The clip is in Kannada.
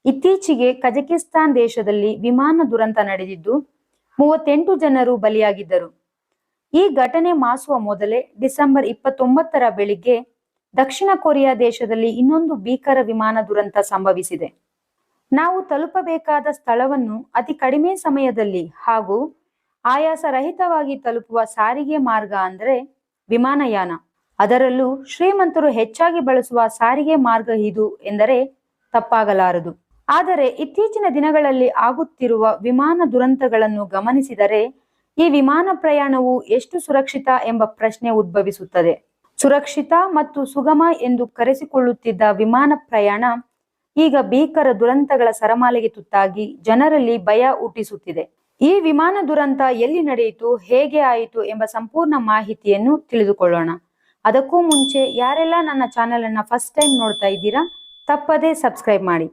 ಇತ್ತೀಚೆಗೆ ಕಜಕಿಸ್ತಾನ್ ದೇಶದಲ್ಲಿ ವಿಮಾನ ದುರಂತ ನಡೆದಿದ್ದು 38 ಜನರು ಬಲಿಯಾಗಿದ್ದರು. ಈ ಘಟನೆ ಮಾಸುವ ಮೊದಲೇ ಡಿಸೆಂಬರ್ 29ರ ಬೆಳಿಗ್ಗೆ ದಕ್ಷಿಣ ಕೊರಿಯಾ ದೇಶದಲ್ಲಿ ಇನ್ನೊಂದು ಭೀಕರ ವಿಮಾನ ದುರಂತ ಸಂಭವಿಸಿದೆ. ನಾವು ತಲುಪಬೇಕಾದ ಸ್ಥಳವನ್ನು ಅತಿ ಕಡಿಮೆ ಸಮಯದಲ್ಲಿ ಹಾಗೂ ಆಯಾಸರಹಿತವಾಗಿ ತಲುಪುವ ಸಾರಿಗೆ ಮಾರ್ಗ ಅಂದರೆ ವಿಮಾನಯಾನ. ಅದರಲ್ಲೂ ಶ್ರೀಮಂತರು ಹೆಚ್ಚಾಗಿ ಬಳಸುವ ಸಾರಿಗೆ ಮಾರ್ಗ ಇದು ಎಂದರೆ ತಪ್ಪಾಗಲಾರದು. ಆದರೆ ಇತ್ತೀಚಿನ ದಿನಗಳಲ್ಲಿ ಆಗುತ್ತಿರುವ ವಿಮಾನ ದುರಂತಗಳನ್ನು ಗಮನಿಸಿದರೆ ಈ ವಿಮಾನ ಪ್ರಯಾಣವು ಎಷ್ಟು ಸುರಕ್ಷಿತ ಎಂಬ ಪ್ರಶ್ನೆ ಉದ್ಭವಿಸುತ್ತದೆ. ಸುರಕ್ಷಿತ ಮತ್ತು ಸುಗಮ ಎಂದು ಕರೆಸಿಕೊಳ್ಳುತ್ತಿದ್ದ ವಿಮಾನ ಪ್ರಯಾಣ ಈಗ ಭೀಕರ ದುರಂತಗಳ ಸರಮಾಲೆಗೆ ತುತ್ತಾಗಿ ಜನರಲ್ಲಿ ಭಯ ಹುಟ್ಟಿಸುತ್ತಿದೆ. ಈ ವಿಮಾನ ದುರಂತ ಎಲ್ಲಿ ನಡೆಯಿತು, ಹೇಗೆ ಆಯಿತು ಎಂಬ ಸಂಪೂರ್ಣ ಮಾಹಿತಿಯನ್ನು ತಿಳಿದುಕೊಳ್ಳೋಣ. ಅದಕ್ಕೂ ಮುಂಚೆ ಯಾರೆಲ್ಲ ನನ್ನ ಚಾನೆಲ್ ಅನ್ನ ಫಸ್ಟ್ ಟೈಮ್ ನೋಡ್ತಾ ಇದ್ದೀರಾ, ತಪ್ಪದೇ ಸಬ್ಸ್ಕ್ರೈಬ್ ಮಾಡಿ.